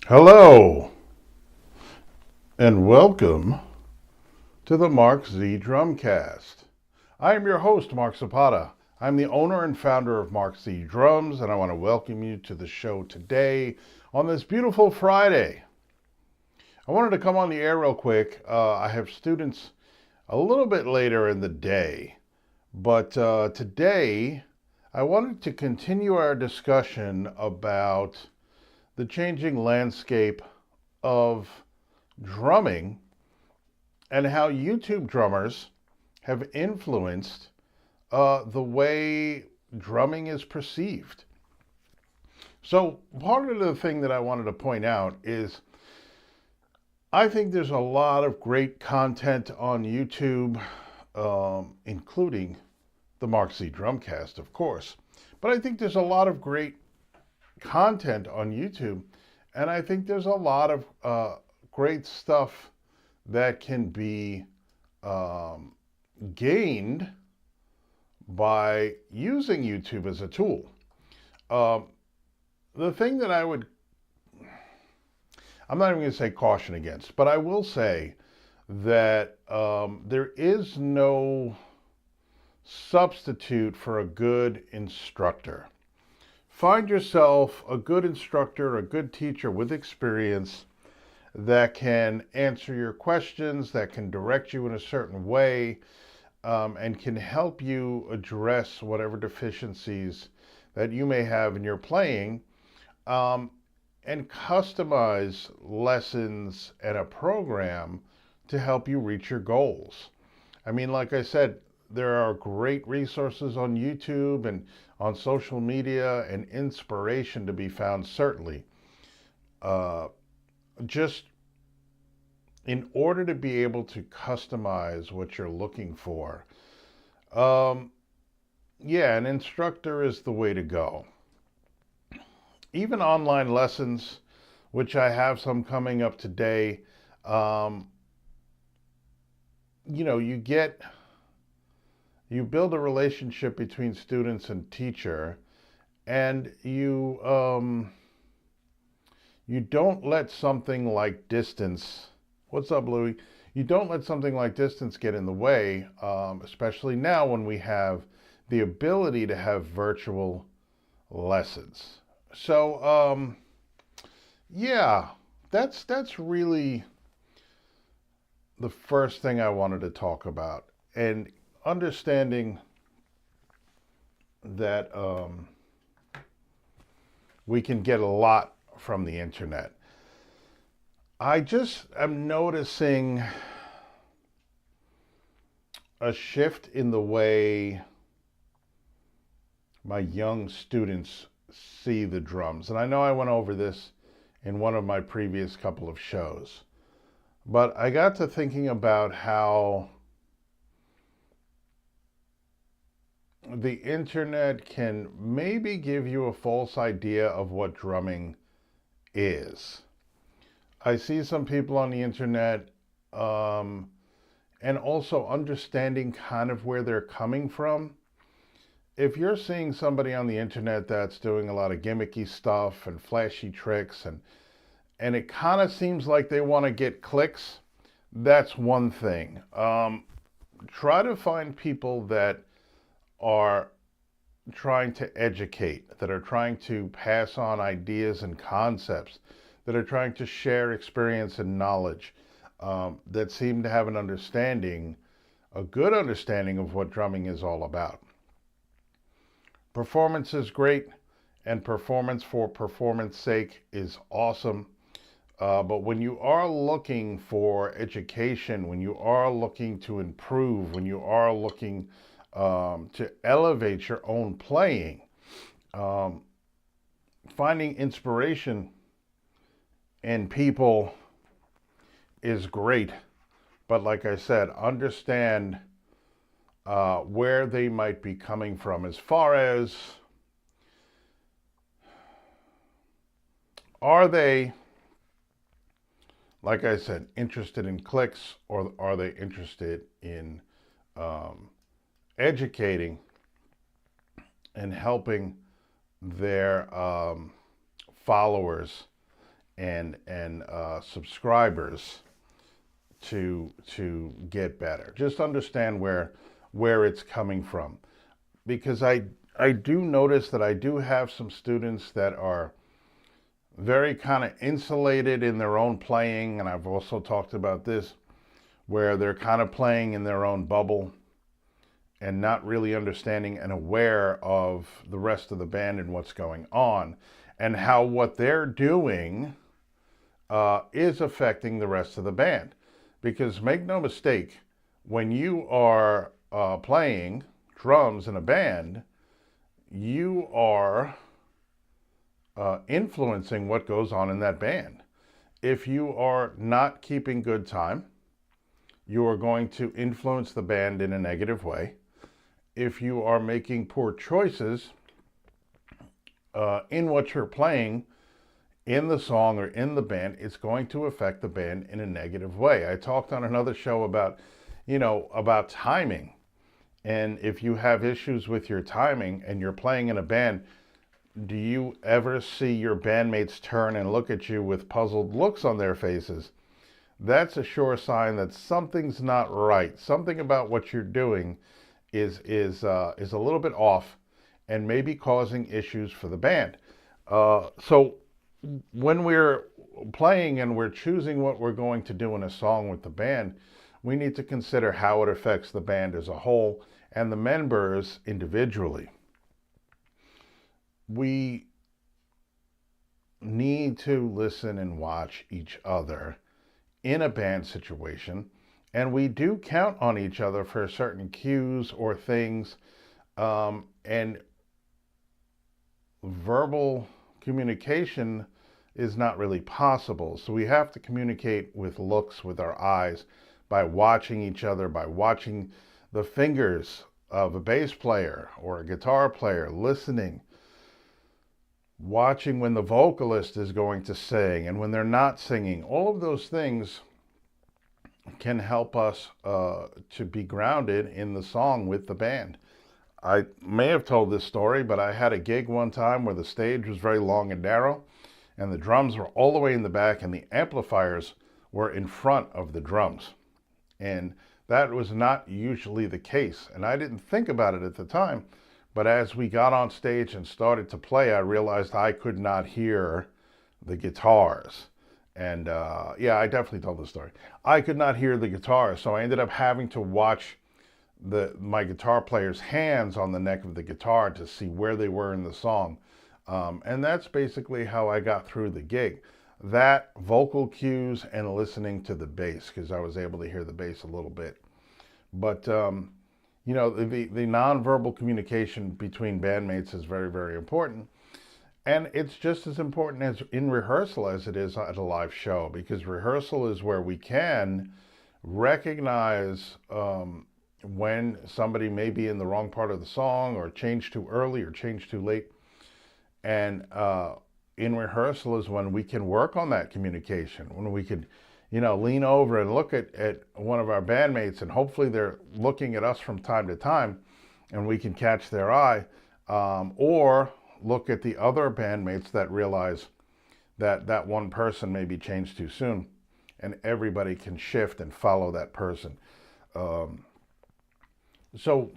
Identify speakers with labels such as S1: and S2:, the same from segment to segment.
S1: Hello, and welcome to the MarkZDrumcast. I am your host, Mark Zapata. I'm the owner and founder of MarkZDrums, and I want to welcome you to the show today on this beautiful Friday. I wanted to come on the air real quick. I have students a little bit later in the day, but today I wanted to continue our discussion about the changing landscape of drumming and how YouTube drummers have influenced the way drumming is perceived. So, part of the thing that I wanted to point out is I think there's a lot of great content on YouTube, including the MarkZDrumcast, of course. But I think there's a lot of great content on YouTube, and I think there's a lot of great stuff that can be gained by using YouTube as a tool. Um, the thing that I'm not even going to say caution against, but I will say that there is no substitute for a good instructor. Find yourself a good instructor, a good teacher with experience that can answer your questions, that can direct you in a certain way, and can help you address whatever deficiencies that you may have in your playing, um, and customize lessons and a program to help you reach your goals. I mean, like I said, there are great resources on YouTube and on social media and inspiration to be found, certainly. Uh, just in order to be able to customize what you're looking for, um, yeah, an instructor is the way to go. Even online lessons, which I have some coming up today, um, you build a relationship between students and teacher, and you don't let something like distance. What's up, Louie? You don't let something like distance get in the way, especially now when we have the ability to have virtual lessons. So, yeah, that's really the first thing I wanted to talk about, and understanding that we can get a lot from the internet. I just am noticing a shift in the way my young students see the drums. And I know I went over this in one of my previous couple of shows. But I got to thinking about how the internet can maybe give you a false idea of what drumming is. I see some people on the internet, and also understanding kind of where they're coming from. If you're seeing somebody on the internet that's doing a lot of gimmicky stuff and flashy tricks, and it kind of seems like they want to get clicks, that's one thing. Try to find people that are trying to educate, that are trying to pass on ideas and concepts, that are trying to share experience and knowledge, that seem to have an understanding, a good understanding of what drumming is all about. Performance is great, and performance for performance sake is awesome. But when you are looking for education, when you are looking to improve, when you are looking to elevate your own playing, um, finding inspiration in people is great. But like I said, understand where they might be coming from as far as, are they, like I said, interested in clicks, or are they interested in um, educating and helping their followers and subscribers to get better. Just understand where it's coming from, because I do notice that I do have some students that are very kind of insulated in their own playing, and I've also talked about this, where they're kind of playing in their own bubble and not really understanding and aware of the rest of the band and what's going on, and how what they're doing is affecting the rest of the band. Because make no mistake, when you are playing drums in a band, you are influencing what goes on in that band. If you are not keeping good time, you are going to influence the band in a negative way. If you are making poor choices in what you're playing in the song or in the band, it's going to affect the band in a negative way. I talked on another show about, about timing. And if you have issues with your timing and you're playing in a band, do you ever see your bandmates turn and look at you with puzzled looks on their faces? That's a sure sign that something's not right. Something about what you're doing is a little bit off and maybe causing issues for the band. So when we're playing and we're choosing what we're going to do in a song with the band, we need to consider how it affects the band as a whole and the members individually. We need to listen and watch each other in a band situation, and we do count on each other for certain cues or things, and verbal communication is not really possible. So we have to communicate with looks, with our eyes, by watching each other, by watching the fingers of a bass player or a guitar player, listening, watching when the vocalist is going to sing and when they're not singing. All of those things can help us to be grounded in the song with the band. I may have told this story, but I had a gig one time where the stage was very long and narrow, and the drums were all the way in the back, and the amplifiers were in front of the drums. And that was not usually the case. And I didn't think about it at the time, but as we got on stage and started to play, I realized I could not hear the guitars. And yeah, I definitely told the story. I could not hear the guitars, so I ended up having to watch my guitar player's hands on the neck of the guitar to see where they were in the song. And that's basically how I got through the gig. That, vocal cues, and listening to the bass, because I was able to hear the bass a little bit. But, the nonverbal communication between bandmates is very, very important. And it's just as important as in rehearsal as it is at a live show, because rehearsal is where we can recognize when somebody may be in the wrong part of the song, or change too early or change too late. And in rehearsal is when we can work on that communication, when we could, lean over and look at one of our bandmates, and hopefully they're looking at us from time to time and we can catch their eye, or look at the other bandmates that realize that one person maybe changed too soon, and everybody can shift and follow that person. So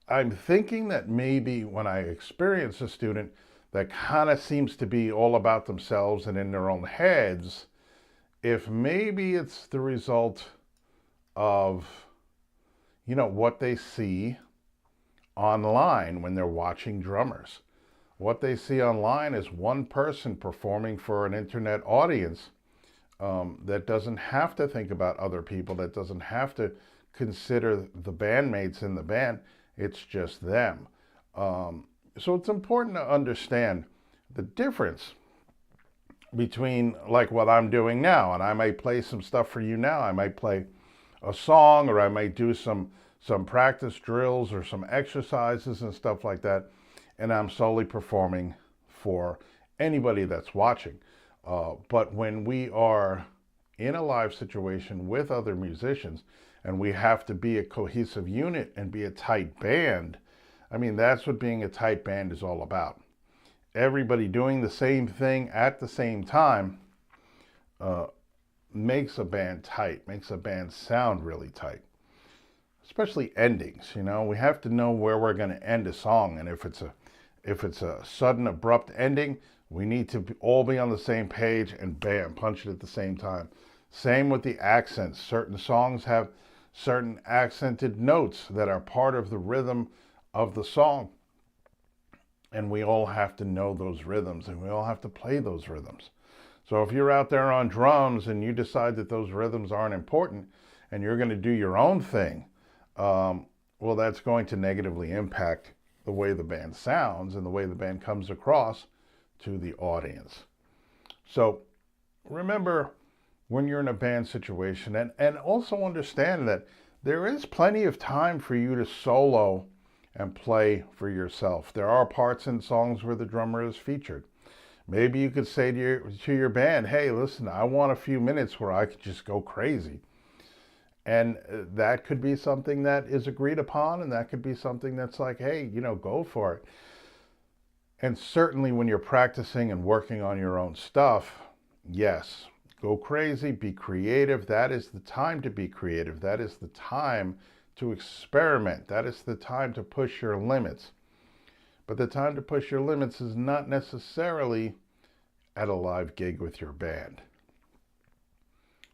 S1: I'm thinking that maybe when I experience a student that kind of seems to be all about themselves and in their own heads, if maybe it's the result of, what they see online when they're watching drummers. What they see online is one person performing for an internet audience that doesn't have to think about other people, that doesn't have to consider the bandmates in the band. It's just them. So it's important to understand the difference between like what I'm doing now, and I might play some stuff for you now. I might play a song, or I might do some practice drills or some exercises and stuff like that, and I'm solely performing for anybody that's watching. But when we are in a live situation with other musicians, and we have to be a cohesive unit and be a tight band, I mean, that's what being a tight band is all about. everybody doing the same thing at the same time makes a band tight, makes a band sound really tight. Especially endings, we have to know where we're going to end a song, and if it's a sudden abrupt ending, we need to all be on the same page and bam, punch it at the same time. Same with the accents. Certain songs have certain accented notes that are part of the rhythm of the song, and we all have to know those rhythms, and we all have to play those rhythms. So if you're out there on drums and you decide that those rhythms aren't important and you're going to do your own thing, well, that's going to negatively impact the way the band sounds and the way the band comes across to the audience. So remember, when you're in a band situation, and also understand that there is plenty of time for you to solo and play for yourself. There are parts in songs where the drummer is featured. Maybe you could say to your band, hey, listen, I want a few minutes where I could just go crazy. And that could be something that is agreed upon, and that could be something that's like, hey, go for it. And certainly when you're practicing and working on your own stuff, yes, go crazy, be creative. That is the time to be creative. That is the time to experiment. That is the time to push your limits. But the time to push your limits is not necessarily at a live gig with your band.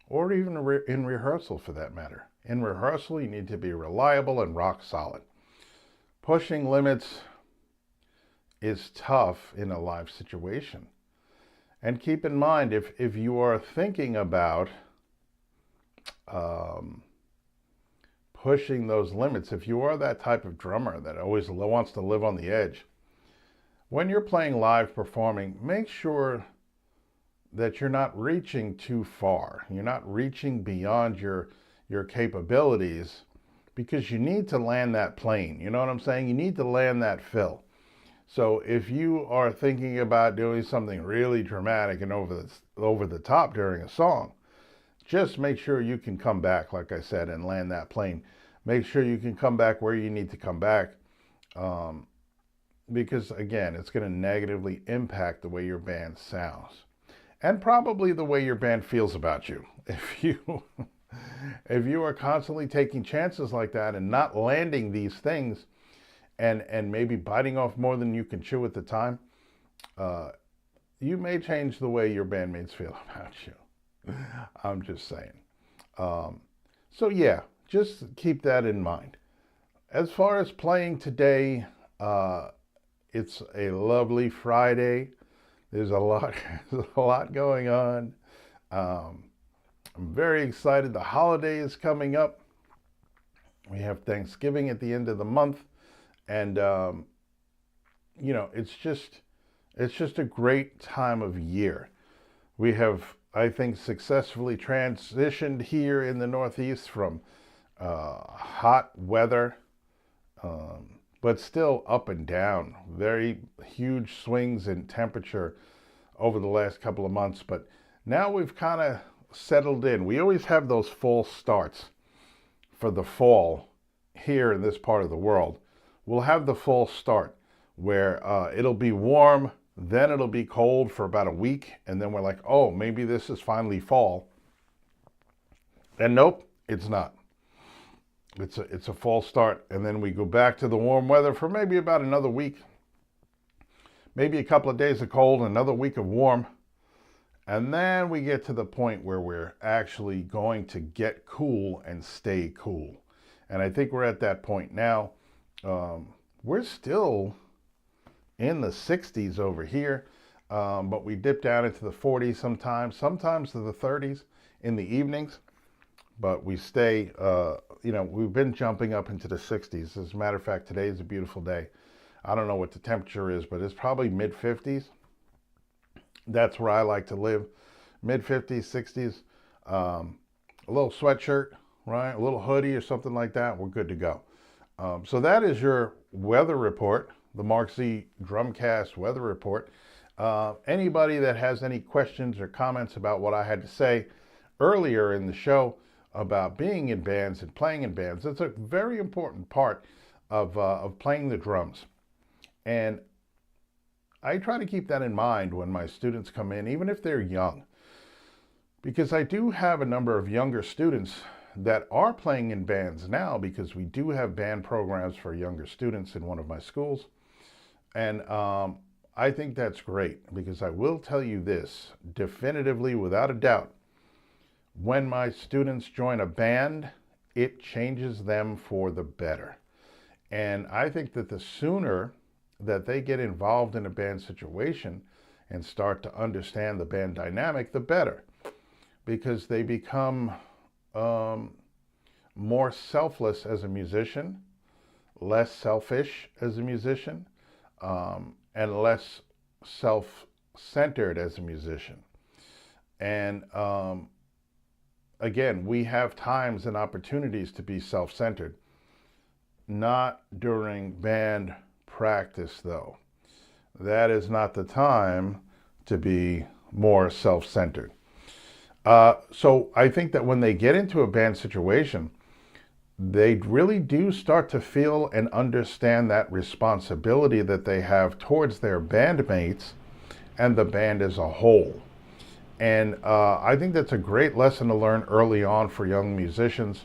S1: Or even in rehearsal, for that matter. In rehearsal, you need to be reliable and rock solid. Pushing limits is tough in a live situation. And keep in mind, if you are thinking about pushing those limits, if you are that type of drummer that always wants to live on the edge, when you're playing live performing, make sure that you're not reaching too far. You're not reaching beyond your capabilities, because you need to land that plane. You know what I'm saying? You need to land that fill. So if you are thinking about doing something really dramatic and over the top during a song, just make sure you can come back, like I said, and land that plane. Make sure you can come back where you need to come back, because again, it's going to negatively impact the way your band sounds. And probably the way your band feels about you. If you are constantly taking chances like that and not landing these things, and maybe biting off more than you can chew at the time, you may change the way your bandmates feel about you. I'm just saying. So yeah, just keep that in mind. As far as playing today, it's a lovely Friday. There's a lot going on. I'm very excited. The holiday is coming up. We have Thanksgiving at the end of the month, and it's just a great time of year. We have, I think, successfully transitioned here in the Northeast from hot weather, but still up and down. Very huge swings in temperature over the last couple of months, but now we've kind of settled in. We always have those false starts for the fall here in this part of the world. We'll have the false start where it'll be warm, then it'll be cold for about a week, and then we're like, oh, maybe this is finally fall. And nope, it's not. It's a false start, and then we go back to the warm weather for maybe about another week. Maybe a couple of days of cold, another week of warm. And then we get to the point where we're actually going to get cool and stay cool. And I think we're at that point now. We're still in the 60s over here, but we dip down into the 40s sometimes to the 30s in the evenings. But we stay, we've been jumping up into the 60s. As a matter of fact, today is a beautiful day. I don't know what the temperature is, but it's probably mid-50s. That's where I like to live. Mid-50s, 60s. A little sweatshirt, right? A little hoodie or something like that. We're good to go. So that is your weather report, the MarkZ Drumcast weather report. Anybody that has any questions or comments about what I had to say earlier in the show about being in bands and playing in bands, it's a very important part of playing the drums. And I try to keep that in mind when my students come in, even if they're young, because I do have a number of younger students that are playing in bands now, because we do have band programs for younger students in one of my schools. And I think that's great, because I will tell you this definitively, without a doubt, when my students join a band, it changes them for the better. And I think that the sooner that they get involved in a band situation and start to understand the band dynamic, the better, because they become more selfless as a musician, less selfish as a musician, and less self-centered as a musician. And again, we have times and opportunities to be self-centered. Not during band practice, though. That is not the time to be more self-centered. So I think that when they get into a band situation, they really do start to feel and understand that responsibility that they have towards their bandmates and the band as a whole. And I think that's a great lesson to learn early on for young musicians,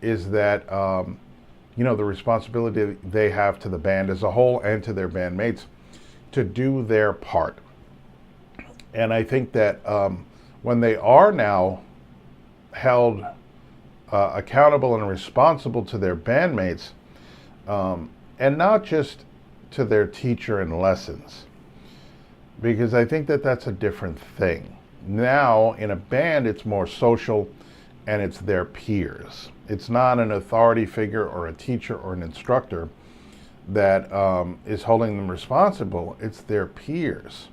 S1: is that the responsibility they have to the band as a whole and to their bandmates to do their part. And I think that when they are now held accountable and responsible to their bandmates, and not just to their teacher in lessons, because I think that that's a different thing. Now in a band, it's more social, and it's their peers. It's not an authority figure or a teacher or an instructor that is holding them responsible. It's their peers.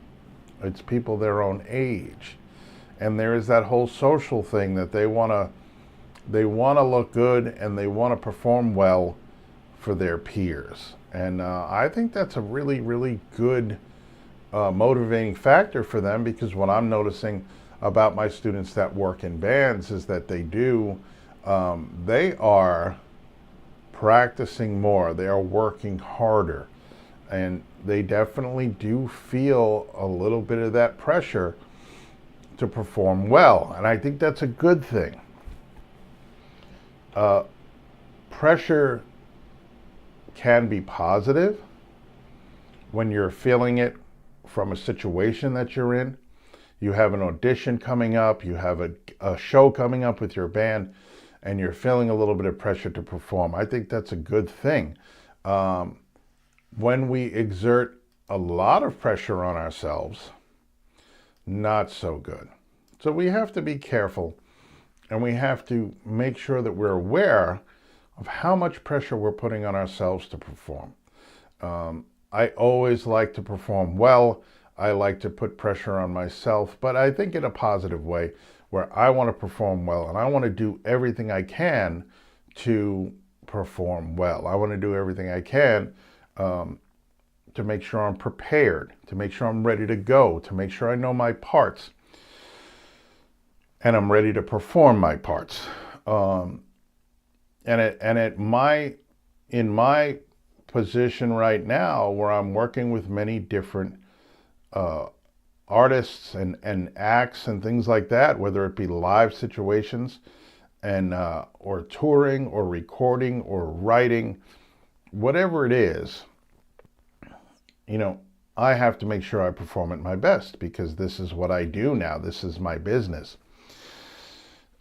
S1: It's people their own age. And there is that whole social thing that they want to look good and they want to perform well for their peers. And I think that's a really, really good motivating factor for them, because what I'm noticing about my students that work in bands is that they are practicing more, they are working harder, and they definitely do feel a little bit of that pressure to perform well, and I think that's a good thing. Pressure can be positive when you're feeling it from a situation that you're in. You have an audition coming up, you have a show coming up with your band, and you're feeling a little bit of pressure to perform. I think that's a good thing. When we exert a lot of pressure on ourselves, not so good. So we have to be careful, and we have to make sure that we're aware of how much pressure we're putting on ourselves to perform. I always like to perform well. I like to put pressure on myself, but I think in a positive way, where I want to perform well, and I want to do everything I can to perform well. I want to do everything I can to make sure I'm prepared, to make sure I'm ready to go, to make sure I know my parts, and I'm ready to perform my parts. In my position right now, where I'm working with many different artists and acts and things like that, whether it be live situations and or touring or recording or writing, whatever it is, I have to make sure I perform at my best, because this is what I do now. This is my business.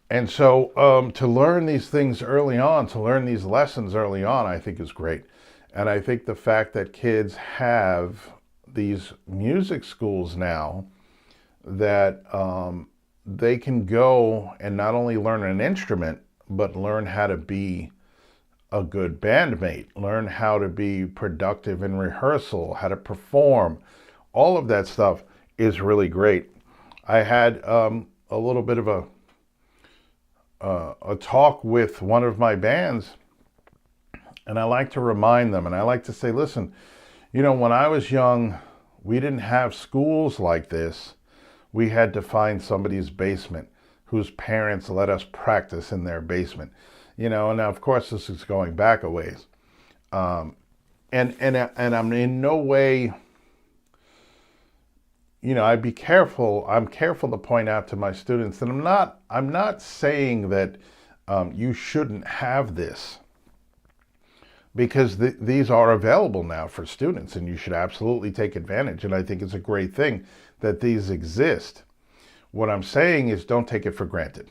S1: And so to learn these things early on, to learn these lessons early on, I think is great. And I think the fact that kids have these music schools now that they can go and not only learn an instrument, but learn how to be a good bandmate, learn how to be productive in rehearsal, how to perform. All of that stuff is really great. I had a little bit of a talk with one of my bands, and I like to remind them, and I like to say, listen, when I was young, we didn't have schools like this. We had to find somebody's basement whose parents let us practice in their basement. And now, of course, this is going back a ways. And I'm in no way I'd be careful. I'm careful to point out to my students that I'm not saying that you shouldn't have this, because these are available now for students, and you should absolutely take advantage. And I think it's a great thing that these exist. What I'm saying is, don't take it for granted,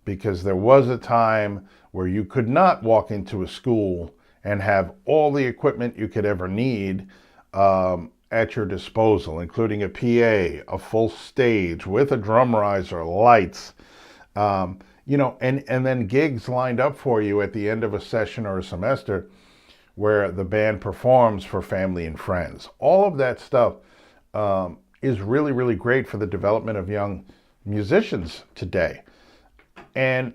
S1: because there was a time where you could not walk into a school and have all the equipment you could ever need at your disposal, including a PA, a full stage with a drum riser, lights, and then gigs lined up for you at the end of a session or a semester where the band performs for family and friends. All of that stuff is really, really great for the development of young musicians today. And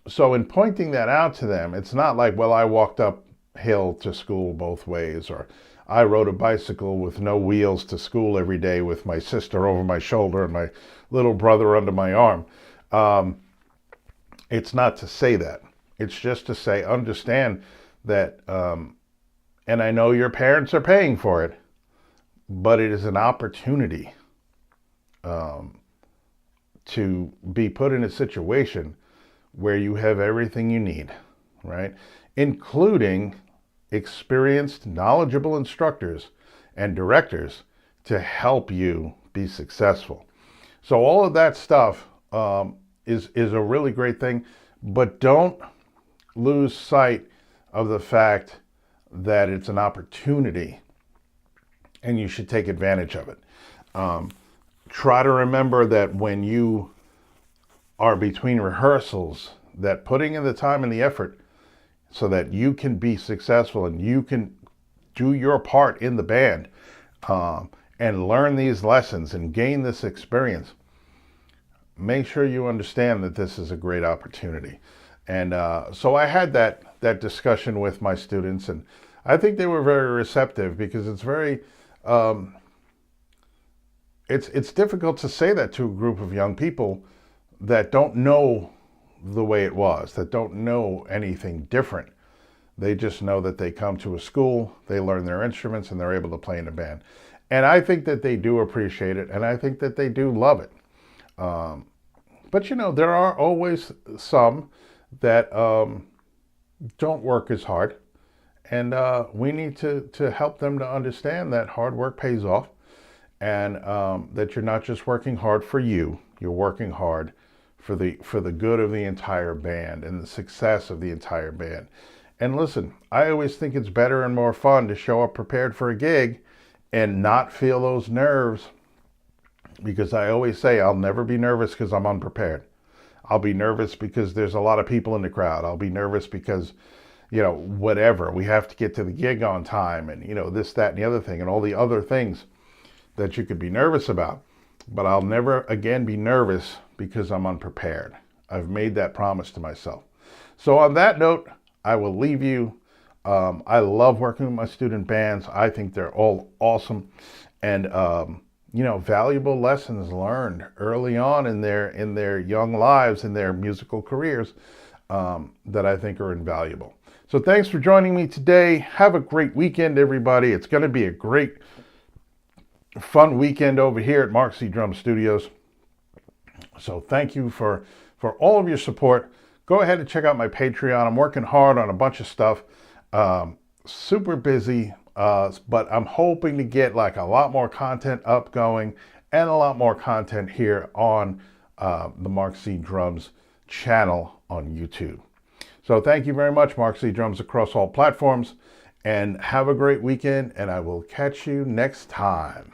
S1: so in pointing that out to them, it's not like, well, I walked uphill to school both ways, or I rode a bicycle with no wheels to school every day with my sister over my shoulder and my little brother under my arm. It's not to say that. It's just to say, understand that, and I know your parents are paying for it, but it is an opportunity to be put in a situation where you have everything you need, right? Including experienced, knowledgeable instructors and directors to help you be successful. So all of that stuff is a really great thing, but don't lose sight of the fact that it's an opportunity and you should take advantage of it. Try to remember that when you are between rehearsals, that putting in the time and the effort so that you can be successful and you can do your part in the band and learn these lessons and gain this experience. Make sure you understand that this is a great opportunity. And so I had that discussion with my students, and I think they were very receptive, because it's very, it's difficult to say that to a group of young people that don't know the way it was, that don't know anything different. They just know that they come to a school, they learn their instruments, and they're able to play in a band. And I think that they do appreciate it, and I think that they do love it. But there are always some that don't work as hard, and we need to help them to understand that hard work pays off, and that you're not just working hard for you, you're working hard for the good of the entire band and the success of the entire band. And listen, I always think it's better and more fun to show up prepared for a gig and not feel those nerves, because I always say I'll never be nervous because I'm unprepared. I'll be nervous because there's a lot of people in the crowd. I'll be nervous because, whatever, we have to get to the gig on time, and, this, that, and the other thing, and all the other things that you could be nervous about. But I'll never again be nervous because I'm unprepared. I've made that promise to myself. So on that note, I will leave you. I love working with my student bands. I think they're all awesome, and valuable lessons learned early on in their young lives, in their musical careers, that I think are invaluable. So thanks for joining me today. Have a great weekend, everybody. It's going to be a great, fun weekend over here at MarkZDrums Studios. So thank you for all of your support. Go ahead and check out my Patreon. I'm working hard on a bunch of stuff. Super busy, but I'm hoping to get a lot more content up going, and a lot more content here on the MarkZDrums channel on YouTube. So thank you very much, MarkZDrums across all platforms, and have a great weekend, and I will catch you next time.